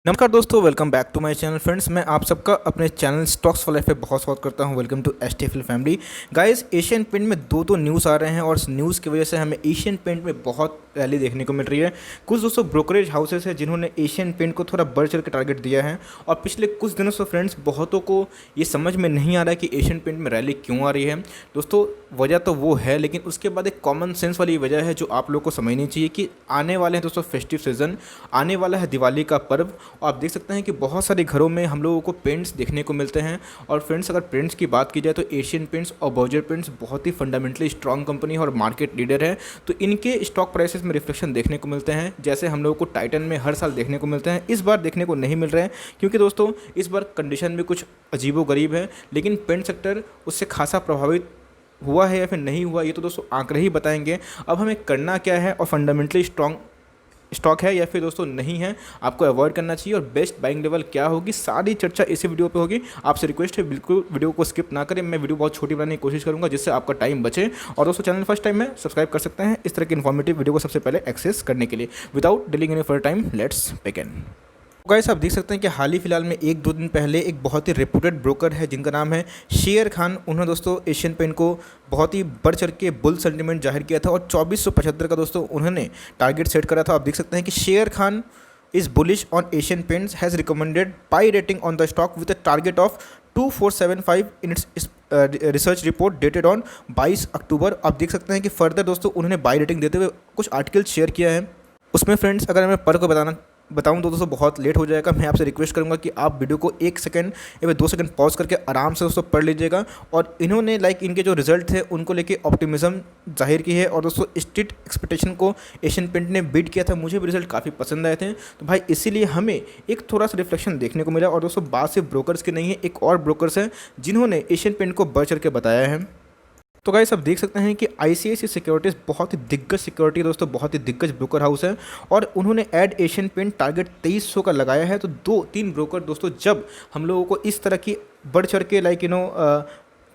नमस्कार दोस्तों, welcome back to my channel. Friends, मैं आप सबका अपने चैनल स्टॉक्स फॉर लाइफ पे बहुत स्वागत करता हूं। Welcome to STFL family. Guys, Asian paint में दो न्यूज़ आ रहे हैं और इस न्यूज़ की वजह से हमें एशियन पेंट में बहुत रैली देखने को मिल रही है। कुछ दोस्तों ब्रोकरेज हाउसेस हैं जिन्होंने एशियन पेंट को थोड़ा बढ़ चढ़ के टारगेट दिया है और पिछले कुछ दिनों से फ्रेंड्स बहुतों को ये समझ में नहीं आ रहा है कि एशियन पेंट में रैली क्यों आ रही है। दोस्तों, वजह तो वो है, लेकिन उसके बाद एक कॉमन सेंस वाली वजह है जो आप लोग को समझनी चाहिए कि आने वाले हैं दोस्तों फेस्टिव सीजन, आने वाला है दिवाली का पर्व। और आप देख सकते हैं कि बहुत सारे घरों में हम लोगों को पेंट्स देखने को मिलते हैं। और फ्रेंड्स, अगर पेंट्स की बात की जाए तो एशियन पेंट्स और बर्जर पेंट्स बहुत ही फंडामेंटली स्ट्रॉन्ग कंपनी है और मार्केट लीडर है। तो इनके स्टॉक प्राइसेस में रिफ्लेक्शन देखने को मिलते हैं, जैसे हम लोगों को टाइटन में हर साल देखने को मिलते हैं। इस बार देखने को नहीं मिल रहे हैं क्योंकि दोस्तों इस बार कंडीशन भी कुछ अजीबोगरीब है, लेकिन पेंट सेक्टर उससे खासा प्रभावित हुआ है या फिर नहीं हुआ, ये तो दोस्तों आंकड़े ही बताएंगे। अब हमें करना क्या है और फंडामेंटली स्ट्रॉन्ग स्टॉक है या फिर दोस्तों नहीं है, आपको अवॉइड करना चाहिए और बेस्ट बाइंग लेवल क्या होगी, सारी चर्चा इसी वीडियो पे होगी। आपसे रिक्वेस्ट है बिल्कुल वीडियो को स्किप ना करें। मैं वीडियो बहुत छोटी बनाने की कोशिश करूंगा जिससे आपका टाइम बचे। और दोस्तों, चैनल फर्स्ट टाइम में सब्सक्राइब कर सकते हैं इस तरह की इन्फॉर्मेटिव वीडियो को सबसे पहले एक्सेस करने के लिए। Without delaying any further time, let's begin. Guys, आप देख सकते हैं कि हाल ही फिलहाल में एक दो दिन पहले एक बहुत ही रेपुटेड ब्रोकर है जिनका नाम है शेयर खान। उन्होंने दोस्तों एशियन पेंट को बहुत ही बढ़ चढ़ के बुल सेंटीमेंट जाहिर किया था और 2475 का दोस्तों उन्होंने टारगेट सेट करा था। आप देख सकते हैं कि share Khan is bullish on Asian paints, has recommended by rating on the stock with a target of 2475 in its research report dated on 22 अक्टूबर। आप देख सकते हैं कि फर्दर दोस्तों उन्होंने बाई रेटिंग देते हुए कुछ आर्टिकल शेयर किया है। उसमें फ्रेंड्स, अगर मैं पर को बताऊं तो दोस्तों बहुत लेट हो जाएगा। मैं आपसे रिक्वेस्ट करूंगा कि आप वीडियो को 1 सेकंड या फिर 2 सेकंड पॉज करके आराम से दोस्तों पढ़ लीजिएगा। और इन्होंने इनके जो रिजल्ट थे उनको लेके ऑप्टिमिज्म जाहिर की है और दोस्तों स्ट्रिक्ट एक्सपेक्टेशन को एशियन पेंट ने बीट किया था। मुझे भी रिजल्ट काफ़ी पसंद आए थे, तो भाई इसीलिए हमें एक थोड़ा सा रिफ्लेक्शन देखने को मिला। और दोस्तों बात सिर्फ ब्रोकर्स की नहीं है, एक और ब्रोकर्स हैं जिन्होंने एशियन पेंट को बढ़ चढ़ के बताया है। तो गाइस, आप देख सकते हैं कि आईसीआईसीआई सिक्योरिटीज़ बहुत ही दिग्गज सिक्योरिटी दोस्तों, बहुत ही दिग्गज ब्रोकर हाउस है और उन्होंने एड एशियन पेंट टारगेट 2300 का लगाया है। तो 2-3 ब्रोकर दोस्तों जब हम लोगों को इस तरह की बढ़ चढ़ के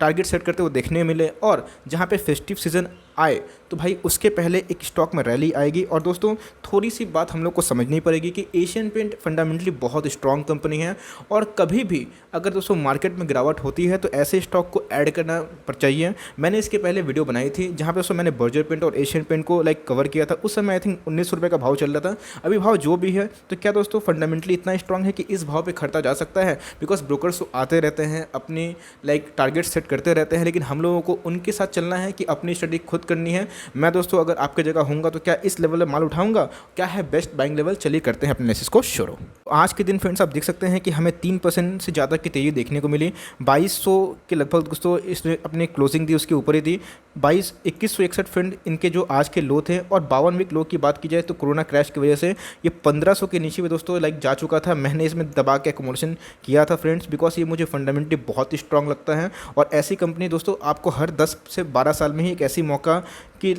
टारगेट सेट करते हुए देखने मिले और जहाँ पे फेस्टिव सीजन आए तो भाई उसके पहले एक स्टॉक में रैली आएगी। और दोस्तों थोड़ी सी बात हम लोग को समझनी पड़ेगी कि एशियन पेंट फंडामेंटली बहुत स्ट्रॉन्ग कंपनी है और कभी भी अगर दोस्तों मार्केट में गिरावट होती है तो ऐसे स्टॉक को ऐड करना पर चाहिए। मैंने इसके पहले वीडियो बनाई थी जहाँ पे दोस्तों मैंने बर्जर पेंट और एशियन पेंट को कवर किया था। उस समय आई थिंक 1900 रुपये का भाव चल रहा था। अभी भाव जो भी है तो क्या दोस्तों फंडामेंटली इतना स्ट्रॉन्ग है कि इस भाव पर खरीदा जा सकता है? बिकॉज ब्रोकर्स आते रहते हैं, अपनी टारगेट सेट करते रहते हैं, लेकिन हम लोगों को उनके साथ चलना है कि अपनी स्टडी खुद करनी है। मैं दोस्तों अगर आपके जगह होऊंगा तो क्या इस लेवल में माल उठाऊंगा? क्या है बेस्ट बाइंग लेवल? चलिए करते हैं अपने एनालिसिस को शुरू। आज के दिन फ्रेंड्स आप देख सकते हैं कि हमें 3% से ज़्यादा की तेज़ी देखने को मिली। 2200 के लगभग दोस्तों इसने अपनी क्लोजिंग दी, उसके ऊपर ही दी। 2161 फ्रेंड इनके जो आज के लो थे। और 52 वीक लो की बात की जाए तो कोरोना क्रैश की वजह से ये 1500 के नीचे भी दोस्तों जा चुका था। मैंने इसमें दबा के एकोमोडेशन किया था फ्रेंड्स, बिकॉज ये मुझे फंडामेंटली बहुत ही स्ट्रॉन्ग लगता है। और ऐसी कंपनी दोस्तों आपको हर 10 से 12 साल में ही एक ऐसी मौका कि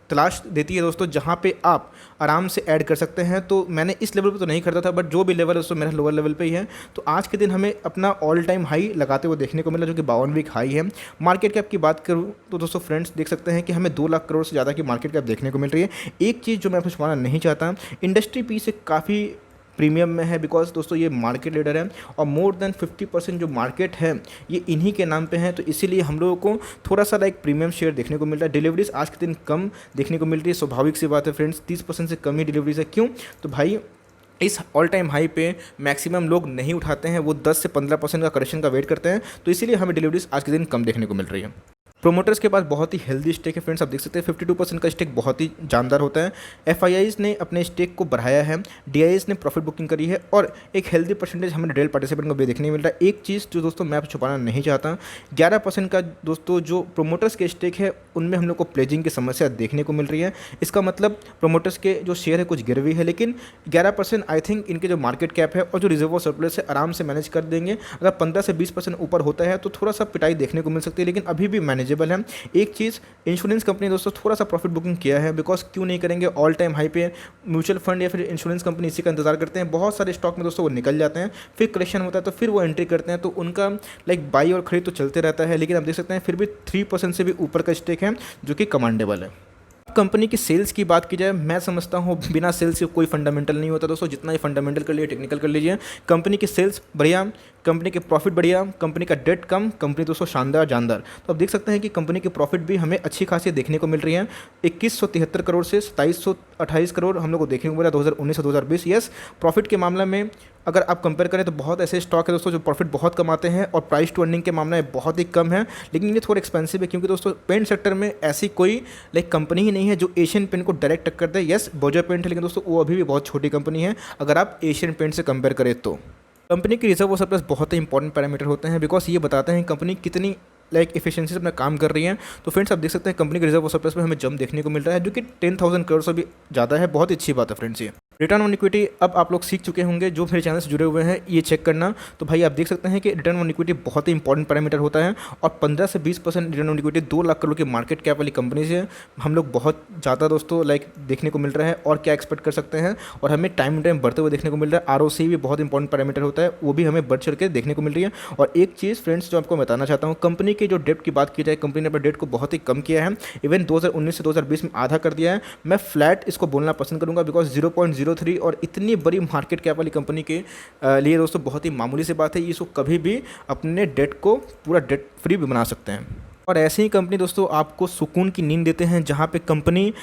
तलाश देती है दोस्तों जहाँ पे आप आराम से ऐड कर सकते हैं। तो मैंने इस लेवल पे तो नहीं खरीदा था, बट जो भी लेवल है दोस्तों मेरा लोअर लेवल पे ही है। तो आज के दिन हमें अपना ऑल टाइम हाई लगाते हुए देखने को मिला जो कि 52 वीक हाई है। मार्केट कैप की बात करूँ तो दोस्तों फ्रेंड्स देख सकते हैं कि हमें 2 लाख करोड़ से ज़्यादा की मार्केट कैप देखने को मिल रही है। एक चीज़ जो मैं आपको छुपाना नहीं चाहता, इंडस्ट्री पी से काफ़ी प्रीमियम में है, बिकॉज दोस्तों ये मार्केट लीडर है और मोर देन 50% जो मार्केट है ये इन्हीं के नाम पे है। तो इसीलिए हम लोगों को थोड़ा सा प्रीमियम शेयर देखने को मिल रहा है। डिलीवरीज आज के दिन कम देखने को मिल रही है, स्वाभाविक सी बात है फ्रेंड्स, 30% से कम ही डिलीवरीज है। क्यों? तो भाई इस ऑल टाइम हाई पे मैक्सिमम लोग नहीं उठाते हैं, वो 10 से 15% का करेक्शन का वेट करते हैं। तो इसीलिए हमें डिलीवरीज आज के दिन कम देखने को मिल रही है। प्रोमोटर्स के पास बहुत ही हेल्दी स्टेक है फ्रेंड्स, आप देख सकते हैं 52% का स्टेक बहुत ही जानदार होता है। एफआईआईज ने अपने स्टेक को बढ़ाया है, डीआईएस ने प्रॉफिट बुकिंग करी है और एक हेल्दी परसेंटेज हमें रिटेल पार्टिसिपेंट को भी देखने मिल रहा है। एक चीज़ जो दोस्तों मैं छुपाना नहीं चाहता, 11% का दोस्तों जो प्रोमोटर्स के स्टेक है उनमें हम लोग को प्लेजिंग की समस्या देखने को मिल रही है। इसका मतलब प्रोमोटर्स के जो शेयर है कुछ गिरवी है, लेकिन 11% आई थिंक इनके जो मार्केट कैप है और जो रिजर्व सरप्लस है आराम से मैनेज कर देंगे। अगर 15 से 20% ऊपर होता है तो थोड़ा सा पिटाई देखने को मिल सकती है, लेकिन अभी भी मैनेजेबल है। एक चीज़, इंश्योरेंस कंपनी दोस्तों थोड़ा सा प्रॉफिट बुकिंग किया है, बिकॉज क्यों नहीं करेंगे? ऑल टाइम हाई पे म्यूचुअल फंड या फिर इंश्योरेंस कंपनी इसी का इंतजार करते हैं। बहुत सारे स्टॉक में दोस्तों वो निकल जाते हैं, फिर करेक्शन होता है तो फिर वो एंट्री करते हैं। तो उनका बाई और खरीद तो चलते रहता है, लेकिन आप देख सकते हैं फिर भी 3% से भी ऊपर का स्टेक है जो कि कमांडेबल है। कंपनी की सेल्स की बात की जाए, मैं समझता हूँ बिना सेल्स के कोई फंडामेंटल नहीं होता दोस्तों। जितना ही फंडामेंटल कर लीजिए, टेक्निकल कर लीजिए, कंपनी की सेल्स बढ़िया, कंपनी के प्रॉफिट बढ़िया, कंपनी का डेट कम, कंपनी दोस्तों शानदार जानदार। तो आप देख सकते हैं कि कंपनी की प्रॉफिट भी हमें अच्छी खासी देखने को मिल रही है। 2173 करोड़ से 2728 करोड़ हम लोग को देखने को मिला 2019 से 2020। यस, प्रॉफिट के मामले में अगर आप कंपेयर करें तो बहुत ऐसे स्टॉक है दोस्तों जो प्रॉफिट बहुत कमाते हैं और प्राइस टू अर्निंग के मामले में बहुत ही कम है, लेकिन ये थोड़ा एक्सपेंसिव है, क्योंकि दोस्तों पेंट सेक्टर में ऐसी कोई कंपनी ही नहीं है जो एशियन पेंट को डायरेक्ट टक्कर दे। यस, बर्जर पेंट है, लेकिन दोस्तों वो अभी भी बहुत छोटी कंपनी है अगर आप एशियन पेंट से कंपेयर करें तो। कंपनी की रिजर्व और सरप्लस बहुत ही इंपॉर्टेंट पैरामीटर होते हैं, बिकॉज ये बताते हैं कंपनी कितनी एफिशिएंसी से अपना काम कर रही है। तो फ्रेंड्स आप देख सकते हैं कंपनी के रिजर्व और सरप्लस में हमें जंप देखने को मिल रहा है, जो कि 10,000 करोड़ से भी ज़्यादा है। बहुत ही अच्छी बात है फ्रेंड्स ये। रिटर्न ऑन इक्विटी अब आप लोग सीख चुके होंगे, जो मेरे चैनल से जुड़े हुए हैं ये चेक करना। तो भाई आप देख सकते हैं कि रिटर्न ऑन इक्विटी बहुत ही इंपॉर्टेंट पैरामीटर होता है, और 15 से 20% return on equity 2 lakh crore की मार्केट कैप वाली कंपनी से हम लोग बहुत ज़्यादा दोस्तों देखने को मिल रहा है। और क्या एक्सपेक्ट कर सकते हैं, और हमें टाइम टाइम बढ़ते हुए देखने को मिल रहा है। ROC भी बहुत इंपॉर्टेंट पैरामीटर होता है, वो भी हमें बढ़ चढ़ के देखने को मिल रही है। और एक चीज़ फ्रेंड्स जो आपको बताना चाहता हूँ, कंपनी की जो डेट की बात की जाए, कंपनी ने अपने डेट को बहुत ही कम किया है। इवन 2019 से 2020 में आधा कर दिया है। मैं फ्लैट इसको बोलना पसंद करूँगा, बिकॉज 0.03 और इतनी बड़ी मार्केट कैप वाली कंपनी के लिए दोस्तों बहुत ही मामूली सी बात है। इसको कभी भी अपने डेट को पूरा डेट फ्री भी बना सकते हैं। और ऐसी ही कंपनी दोस्तों आपको सुकून की नींद देते हैं, जहाँ पे कंपनी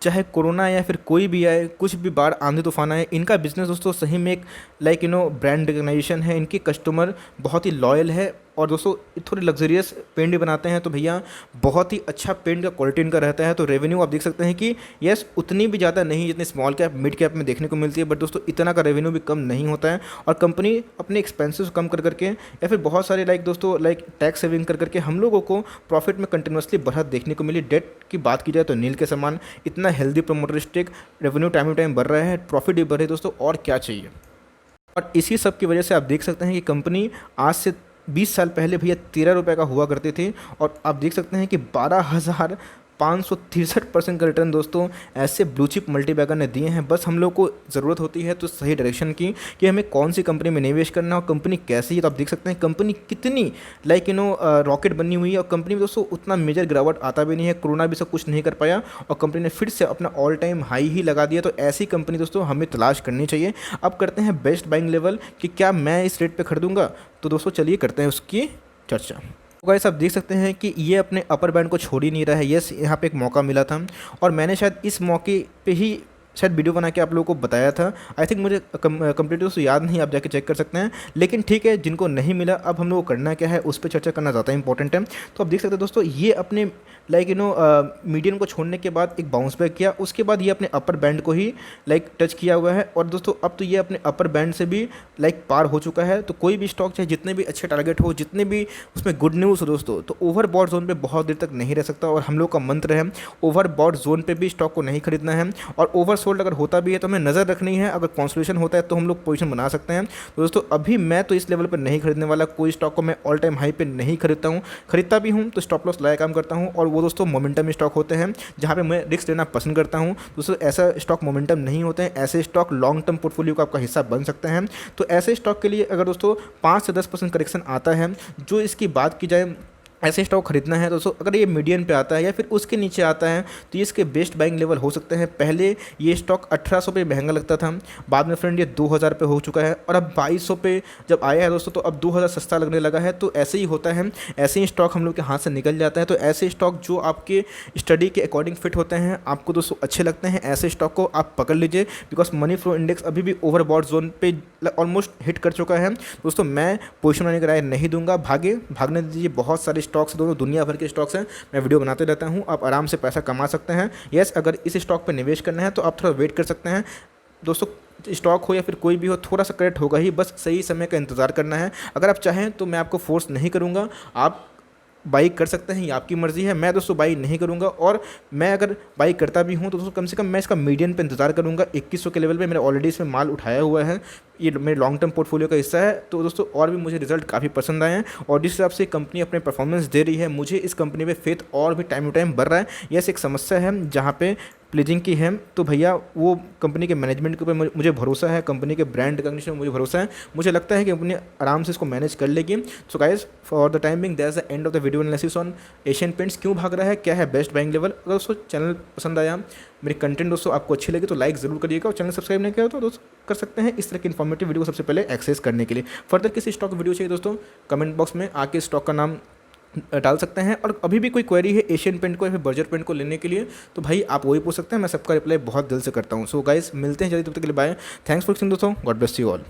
चाहे कोरोना या फिर कोई भी आए, कुछ भी बाढ़ आंधी तूफान आए, इनका बिजनेस दोस्तों सही में एक ब्रांड रिकग्नाइजेशन है। इनके कस्टमर बहुत ही लॉयल है, और दोस्तों थोड़े लग्जरियस पेंट भी बनाते हैं, तो भैया बहुत ही अच्छा पेंट का क्वालिटी इनका रहता है। तो रेवेन्यू आप देख सकते हैं कि यस उतनी भी ज़्यादा नहीं जितनी स्मॉल कैप मिड कैप में देखने को मिलती है, बट दोस्तों इतना का रेवेन्यू भी कम नहीं होता है। और कंपनी अपने एक्सपेंसेस कम कर करके या फिर बहुत सारे टैक्स सेविंग कर करके हम लोगों को प्रॉफिट में कंटिन्यूसली बढ़त देखने को मिली। डेट की बात की जाए तो नील के समान इतना healthy promoter stake, revenue time to time बढ़ रहा है, प्रॉफिट भी बढ़ रही है दोस्तों, और क्या चाहिए। और इसी सब की वजह से आप देख सकते हैं कि कंपनी आज से 20 साल पहले भैया 13 रुपये का हुआ करते थे, और आप देख सकते हैं कि 12,563% का रिटर्न दोस्तों ऐसे ब्लू चिप मल्टीबैगर ने दिए हैं। बस हम लोग को ज़रूरत होती है तो सही डायरेक्शन की, कि हमें कौन सी कंपनी में निवेश करना और कंपनी कैसी है। तो आप देख सकते हैं कंपनी कितनी रॉकेट बनी हुई है, और कंपनी में दोस्तों उतना मेजर गिरावट आता भी नहीं है। कोरोना भी सब कुछ नहीं कर पाया, और कंपनी ने फिर से अपना ऑल टाइम हाई ही लगा दिया। तो ऐसी कंपनी दोस्तों हमें तलाश करनी चाहिए। अब करते हैं बेस्ट बाइंग लेवल, कि क्या मैं इस रेट पर खरीदूँगा। तो दोस्तों चलिए करते हैं उसकी चर्चा। तो गाइस आप देख सकते हैं कि ये अपने अपर बैंड को छोड़ ही नहीं रहा है। यस, यहाँ पे एक मौका मिला था, और मैंने शायद इस मौके पे ही शायद वीडियो बना के आप लोगों को बताया था। आई थिंक मुझे कंप्लीट दोस्तों याद नहीं, आप जाके चेक कर सकते हैं। लेकिन ठीक है, जिनको नहीं मिला, अब हम लोग को करना क्या है उस पर चर्चा करना ज़्यादा इंपॉर्टेंट है। तो आप देख सकते हैं दोस्तों, ये अपने मीडियम को छोड़ने के बाद एक बाउंस बैक किया, उसके बाद ये अपने अपर बैंड को ही टच किया हुआ है। और दोस्तों अब तो ये अपने अपर बैंड से भी पार हो चुका है। तो कोई भी स्टॉक चाहे जितने भी अच्छे टारगेट हो, जितने भी उसमें गुड न्यूज़ हो दोस्तों, तो ओवरबॉट जोन पे बहुत देर तक नहीं रह सकता। और हम लोग का मंत्र है ओवरबॉट जोन पे भी स्टॉक को नहीं खरीदना है, और ओवरसोल्ड अगर होता भी है तो हमें नज़र रखनी है। अगर कॉन्सोलेशन होता है तो हम लोग पोजीशन बना सकते हैं। तो दोस्तों अभी मैं तो इस लेवल पर नहीं खरीदने वाला, कोई स्टॉक को मैं ऑल टाइम हाई पे नहीं खरीदता हूँ। खरीदता भी हूँ तो स्टॉप लॉस लाया काम करता हूँ, और वो दोस्तों मोमेंटम स्टॉक होते हैं जहाँ पे मैं रिस्क लेना पसंद करता हूँ। दोस्तों ऐसा स्टॉक मोमेंटम नहीं होते हैं, ऐसे स्टॉक लॉन्ग टर्म पोर्टफोलियो का आपका हिस्सा बन सकते हैं। तो ऐसे स्टॉक के लिए अगर दोस्तों 5 से 10% करेक्शन आता है, जो इसकी बात की जाए ऐसे स्टॉक खरीदना है दोस्तों, अगर ये मीडियन पे आता है या फिर उसके नीचे आता है तो ये इसके बेस्ट बाइंग लेवल हो सकते हैं। पहले ये स्टॉक 1800 पे महंगा लगता था, बाद में फ्रेंड ये 2000 पे हो चुका है, और अब 2200 पे जब आया है दोस्तों तो अब 2000 सस्ता लगने लगा है। तो ऐसे ही होता है, ऐसे ही स्टॉक हम लोग के हाथ से निकल जाता है। तो ऐसे स्टॉक जो आपके स्टडी के अकॉर्डिंग फिट होते हैं, आपको दोस्तों अच्छे लगते हैं, ऐसे स्टॉक को आप पकड़ लीजिए। बिकॉज मनी फ्लो इंडेक्स अभी भी ओवरबॉट जोन पे ऑलमोस्ट हिट कर चुका है दोस्तों। मैं पोजिशन बनाने की राय नहीं दूंगा, भागने दीजिए। बहुत सारे स्टॉक्स दोस्तों दुनिया भर के स्टॉक्स हैं, मैं वीडियो बनाते रहता हूं, आप आराम से पैसा कमा सकते हैं। यस, अगर इस स्टॉक पर निवेश करना है तो आप थोड़ा वेट कर सकते हैं दोस्तों। स्टॉक हो या फिर कोई भी हो, थोड़ा सा करेक्ट होगा ही, बस सही समय का इंतज़ार करना है। अगर आप चाहें तो मैं आपको फोर्स नहीं करूँगा, आप बाई कर सकते हैं, ये आपकी मर्ज़ी है। मैं दोस्तों बाई नहीं करूंगा, और मैं अगर बाई करता भी हूं तो दोस्तों कम से कम मैं इसका मीडियन पे इंतजार करूंगा। 2100 के लेवल पे मेरा ऑलरेडी इसमें माल उठाया हुआ है, ये मेरे लॉन्ग टर्म पोर्टफोलियो का हिस्सा है। तो दोस्तों और भी मुझे रिजल्ट काफ़ी पसंद आए हैं, और जिस हिसाब से कंपनी अपने परफॉर्मेंस दे रही है, मुझे इस कंपनी पे फेथ और भी टाइम टू टाइम बढ़ रहा है। यस, एक समस्या है जहाँ पे प्लीजिंग की है, तो भैया वो कंपनी के मैनेजमेंट के ऊपर मुझे भरोसा है, कंपनी के ब्रांड रिकॉग्निशन में मुझे भरोसा है। मुझे लगता है कि कंपनी आराम से इसको मैनेज कर लेगी। So guys, for the time being that's the end of the video analysis on Asian paints. क्यों भाग रहा है, क्या है बेस्ट बाइंग लेवल। अगर दोस्तों चैनल पसंद आया, मेरी कंटेंट दोस्तों आपको अच्छी लगी तो लाइक ज़रूर करिएगा, और चैनल सब्सक्राइब नहीं किया तो दोस्तों कर सकते हैं इस तरह की इन्फॉर्मेटिव वीडियो को सबसे पहले एक्सेस करने के लिए। फर्दर किसी स्टॉक वीडियो चाहिए दोस्तों, कमेंट बॉक्स में आके स्टॉक का नाम डाल सकते हैं। और अभी भी कोई क्वेरी है एशियन पेंट को या फिर बर्जर पेंट को लेने के लिए, तो भाई आप वही पूछ सकते हैं, मैं सबका रिप्लाई बहुत दिल से करता हूँ। सो गाइस, मिलते हैं जल्दी, तब तक के लिए बाय। थैंक्स फॉर वॉचिंग दोस्तों, गॉड ब्लेस यू ऑल।